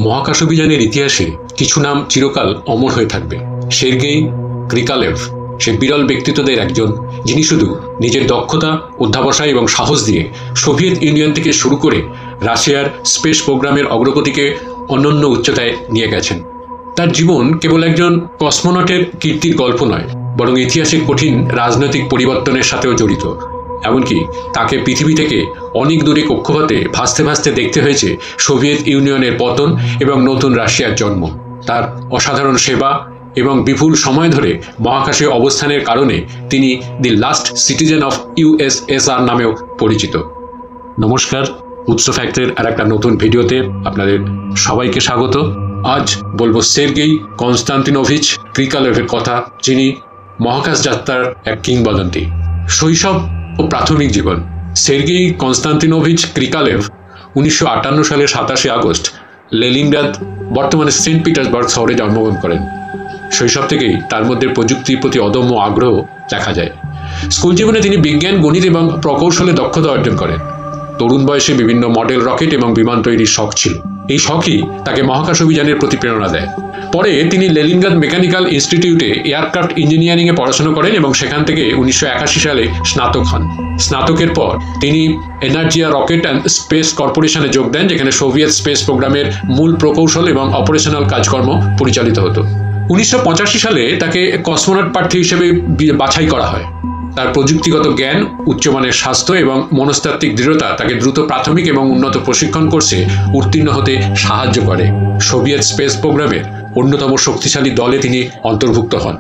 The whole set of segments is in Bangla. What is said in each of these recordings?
মহাকাশ অভিযানের ইতিহাসে কিছু নাম চিরকাল অমর হয়ে থাকবে। সের্গেই ক্রিকালেভ সে বিরল ব্যক্তিত্বদের একজন, যিনি শুধু নিজের দক্ষতা, অধ্যাবসায় এবং সাহস দিয়ে সোভিয়েত ইউনিয়ন থেকে শুরু করে রাশিয়ার স্পেস প্রোগ্রামের অগ্রগতিকে অনন্য উচ্চতায় নিয়ে গেছেন। তার জীবন কেবল একজন কসমোনটের কীর্তির গল্প নয়, বরং ইতিহাসের কঠিন রাজনৈতিক পরিবর্তনের সাথেও জড়িত। এমনকি তাকে পৃথিবী থেকে অনেক দূরে কক্ষপথে ভাসতে ভাসতে দেখতে হয়েছে সোভিয়েত ইউনিয়নের পতন এবং নতুন রাশিয়ার জন্ম। তার অসাধারণ সেবা এবং বিপুল সময় ধরে মহাকাশে অবস্থানের কারণে তিনি the last citizen of USSR নামেও পরিচিত। নমস্কার, উৎস ফ্যাক্টের আর একটা নতুন ভিডিওতে আপনাদের সবাইকে স্বাগত। আজ বলবো সের্গেই কনস্টান্টিনোভিচ ক্রিকালেভের কথা, যিনি মহাকাশ যাত্রার এক কিংবদন্তি। শৈশব ও প্রাথমিক জীবন। সের্গেই কনস্টান্টিনোভিচ ক্রিকালেভ 1958 সালের 27 আগস্ট লেনিনগ্রাদ, বর্তমানে সেন্ট পিটার্সবার্গ শহরে জন্মগ্রহণ করেন। শৈশব থেকেই তার মধ্যে প্রযুক্তির প্রতি অদম্য আগ্রহ দেখা যায়। স্কুল জীবনে তিনি বিজ্ঞান, গণিত এবং প্রকৌশলে দক্ষতা অর্জন করেন। তরুণ বয়সে বিভিন্ন মডেল রকেট এবং বিমান তৈরির শখ ছিল। এই শখই তাকে মহাকাশ অভিযানের প্রতি প্রেরণা দেয়। পরে তিনি লেনিনগ্রাদ মেকানিক্যাল ইনস্টিটিউটে এয়ারক্রাফট ইঞ্জিনিয়ারিংয়ে পড়াশোনা করেন এবং সেখান থেকে 1981 সালে স্নাতক হন। স্নাতকের পর তিনি এনার্জিয়া রকেট অ্যান্ড স্পেস কর্পোরেশনে যোগ দেন, যেখানে সোভিয়েত স্পেস প্রোগ্রামের মূল প্রকৌশল এবং অপারেশনাল কাজকর্ম পরিচালিত হতো। 1985 সালে তাকে কসমোনট প্রার্থী হিসেবে বাছাই করা হয়। তার প্রযুক্তিগত জ্ঞান, উচ্চমানের স্বাস্থ্য এবং মনস্তাত্ত্বিক দৃঢ়তা তাকে দ্রুত প্রাথমিক এবং উন্নত প্রশিক্ষণ কোর্সে উত্তীর্ণ হতে সাহায্য করে। সোভিয়েত স্পেস প্রোগ্রামের অন্যতম শক্তিশালী দলে তিনি অন্তর্ভুক্ত হন।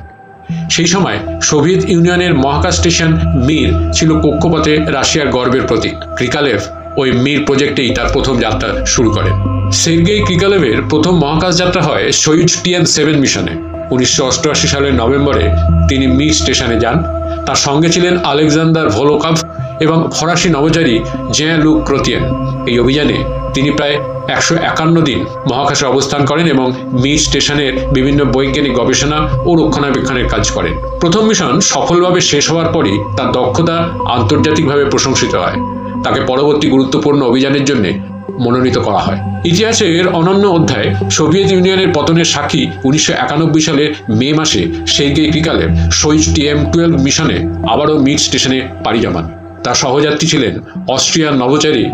সেই সময় সোভিয়েত ইউনিয়নের মহাকাশ স্টেশন মির ছিল কক্ষপথে রাশিয়ার গর্বের প্রতীক। ক্রিকালেভ ওই মির প্রজেক্টেই তার প্রথম যাত্রা শুরু করেন। সের্গেই ক্রিকালেভের প্রথম মহাকাশ যাত্রা হয় সোয়ুজ TM-7 মিশনে। 1988 সালের নভেম্বরে তিনি মির স্টেশনে যান। তার সঙ্গে ছিলেন আলেকজান্ডার ভলোকভ এবং ফরাসি নভোচারী জ্যাঁ-লুক ক্রোতিয়ান। এই অভিযানে তিনি প্রায় 151 দিন মহাকাশে অবস্থান করেন এবং মির স্টেশনের বিভিন্ন বৈজ্ঞানিক গবেষণা ও রক্ষণাবেক্ষণের কাজ করেন। প্রথম মিশন সফলভাবে শেষ হওয়ার পরই তার দক্ষতা আন্তর্জাতিকভাবে প্রশংসিত হয়। তাকে পরবর্তী গুরুত্বপূর্ণ অভিযানের জন্য মনোনীত করা হয়। ইতিহাসের অনন্য অধ্যায় সোভিয়েত ইউনিয়নের পতনের সাক্ষী 1991 সালের মে মাসে সের্গেই ক্রিকালেভ সোয়ুজ TM-12 মিশনে আবারও মির স্টেশনে পাড়ি জমান। তার সহযাত্রী ছিলেন অস্ট্রিয়ান নভোচারী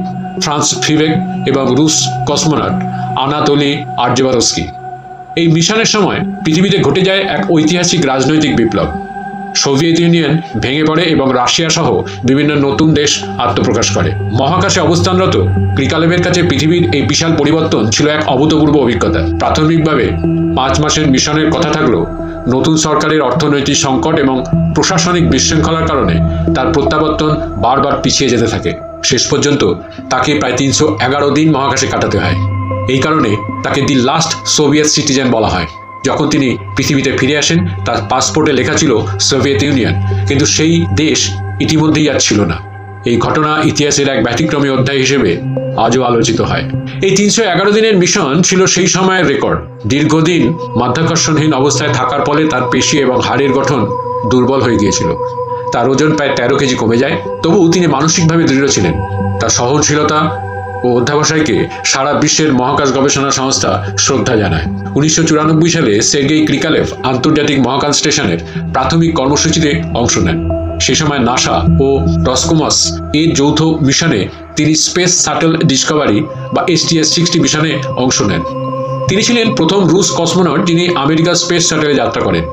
ফ্রান্স ফিবেক এবং রুশ কসমোনট আনাতোলি আর্জেভারস্কি। এই মিশনের সময় পৃথিবীতে ঘটে যায় এক ঐতিহাসিক রাজনৈতিক বিপ্লব। সোভিয়েত ইউনিয়ন ভেঙে পড়ে এবং রাশিয়া সহ বিভিন্ন নতুন দেশ আত্মপ্রকাশ করে। মহাকাশে অবস্থানরত ক্রিকালেভের কাছে পৃথিবীর এই বিশাল পরিবর্তন ছিল এক অভূতপূর্ব অভিজ্ঞতা। প্রাথমিকভাবে 5 মাসের মিশনের কথা থাকলেও নতুন সরকারের অর্থনৈতিক সংকট এবং প্রশাসনিক বিশৃঙ্খলার কারণে তার প্রত্যাবর্তন বারবার পিছিয়ে যেতে থাকে। শেষ পর্যন্ত তাকে প্রায় 311 দিন মহাকাশে কাটাতে হয়। এই কারণে তাকে দি লাস্ট সোভিয়েত সিটিজেন বলা হয়। যখন তিনি পৃথিবীতে ফিরে আসেন, তার পাসপোর্টে লেখা ছিল সোভিয়েত ইউনিয়ন, কিন্তু সেই দেশ ইতিমধ্যেই আর ছিল না। এই ঘটনা ইতিহাসের এক ব্যতিক্রমী অধ্যায় হিসেবে আজও আলোচিত হয়। এই 311 দিনের মিশন ছিল সেই সময়ের রেকর্ড। দীর্ঘদিন মাধ্যাকর্ষণহীন অবস্থায় থাকার ফলে তার পেশি এবং হাড়ের গঠন দুর্বল হয়ে গিয়েছিল। তার ওজন প্রায় 13 কেজি কমে যায়। তবুও তিনি মানসিকভাবে দৃঢ় ছিলেন। তার সহনশীলতা ও অধ্যাবসায়কে সারা বিশ্বের মহাকাশ গবেষণা সংস্থা শ্রদ্ধা জানায়। 1994 সালে সের্গেই ক্রিকালেভ আন্তর্জাতিক মহাকাশ স্টেশনের প্রাথমিক কর্মসূচিতে অংশ নেন। সে সময় নাসা ও রসকসমস এর যৌথ মিশনে তিনি স্পেস শাটল ডিসকভারি বা STS-60 মিশনে অংশ নেন। তিনি ছিলেন প্রথম রুশ কসমোনট যিনি আমেরিকার স্পেস শাটলে যাত্রা করেন।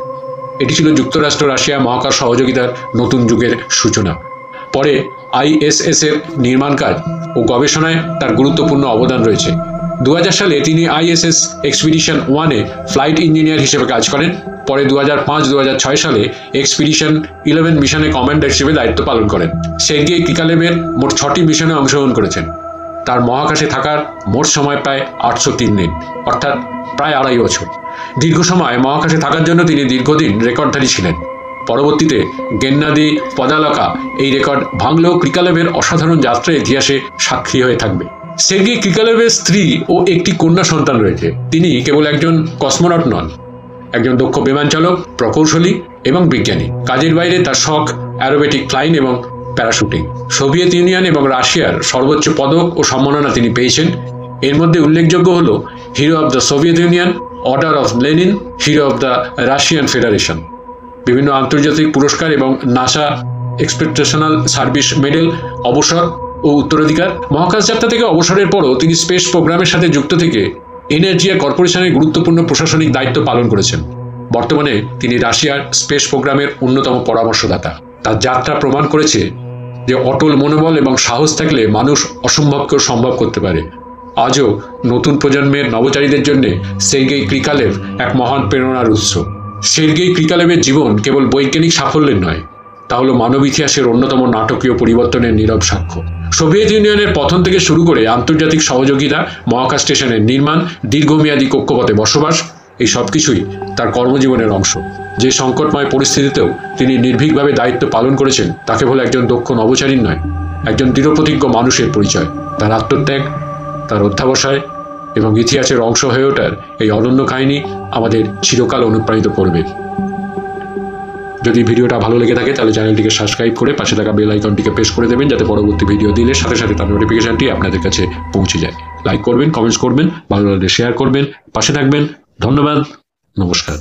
এটি ছিল যুক্তরাষ্ট্র রাশিয়া মহাকাশ সহযোগিতার নতুন যুগের সূচনা। পরে ISS এর নির্মাণ কাজ ও গবেষণায় তার গুরুত্বপূর্ণ অবদান রয়েছে। 2000 সালে তিনি ISS এক্সপিডিশন 1-এ ফ্লাইট ইঞ্জিনিয়ার হিসেবে কাজ করেন। পরে 2005-2006 সালে এক্সপিডিশন 11 মিশনে কমান্ডার হিসেবে দায়িত্ব পালন করেন। সের্গেই ক্রিকালেভের মোট 6টি মিশনে অংশগ্রহণ করেছেন। তার মহাকাশে থাকার মোট সময় প্রায় 803 দিন, অর্থাৎ প্রায় 2.5 বছর। দীর্ঘ সময় মহাকাশে থাকার জন্য তিনি দীর্ঘদিন রেকর্ডধারী ছিলেন। পরবর্তীতে গেন্নাদি পদালকা এই রেকর্ড ভাঙলেও ক্রিকালেভের অসাধারণ যাত্রা ইতিহাসে সাক্ষী হয়ে থাকবে। সের্গেই ক্রিকালেভের স্ত্রী ও একটি কন্যা সন্তান রয়েছে। তিনি কেবল একজন কসমোনট নন, একজন দক্ষ বিমান চালক, প্রকৌশলী এবং বিজ্ঞানী। কাজের বাইরে তার শখ অ্যারোবেটিক ফ্লাইং এবং প্যারাশুটিং। সোভিয়েত ইউনিয়ন এবং রাশিয়ার সর্বোচ্চ পদক ও সম্মাননা তিনি পেয়েছেন। এর মধ্যে উল্লেখযোগ্য হল hero of the Soviet union, order of Lenin, hero of the Russian federation, বিভিন্ন আন্তর্জাতিক পুরস্কার এবং নাসা এক্সপেকটেশনাল সার্ভিস মেডেল, অবসর ও উত্তরাধিকার। মহাকাশ যাত্রা থেকে অবসরের পরও তিনি স্পেস প্রোগ্রামের সাথে যুক্ত থেকে এনার্জিয়া কর্পোরেশনের গুরুত্বপূর্ণ প্রশাসনিক দায়িত্ব পালন করেছেন। বর্তমানে তিনি রাশিয়ার স্পেস প্রোগ্রামের অন্যতম পরামর্শদাতা। তার যাত্রা প্রমাণ করেছে যে অটল মনোবল এবং সাহস থাকলে মানুষ অসম্ভবকেও সম্ভব করতে পারে। আজও নতুন প্রজন্মের নভোচারীদের জন্য সের্গেই ক্রিকালেভ এক মহান প্রেরণার উৎস। সের্গেই ক্রিকালেভের জীবন কেবল বৈজ্ঞানিক সাফল্যের নয়, তা হলো মানব ইতিহাসের অন্যতম নাটকীয় পরিবর্তনের নীরব সাক্ষ্য। সোভিয়েত ইউনিয়নের পতন থেকে শুরু করে আন্তর্জাতিক সহযোগিতা, মহাকাশ স্টেশনের নির্মাণ, দীর্ঘমেয়াদী কক্ষপথে বসবাস, এই সব কিছুই তার কর্মজীবনের অংশ। যে সংকটময় পরিস্থিতিতেও তিনি নির্ভীকভাবে দায়িত্ব পালন করেছেন, তাকে বলে একজন দক্ষ নভোচারীর নয়, একজন দৃঢ়প্রতিজ্ঞ মানুষের পরিচয়। তার আত্মত্যাগ, তার অধ্যাবসায় এবং ইতিহাসের অংশ হয়ে ওঠার এই অনন্য কাহিনী আমাদের চিরকাল অনুপ্রাণিত করবে। যদি ভিডিওটা ভালো লেগে থাকে তাহলে চ্যানেলটিকে সাবস্ক্রাইব করে পাশে থাকা বেল আইকনটিকে প্রেস করে দেবেন, যাতে পরবর্তী ভিডিও দিলে সাথে সাথে তার নোটিফিকেশনটি আপনাদের কাছে পৌঁছে যায়। লাইক করবেন, কমেন্টস করবেন, ভালো লাগলে শেয়ার করবেন, পাশে থাকবেন। ধন্যবাদ, নমস্কার।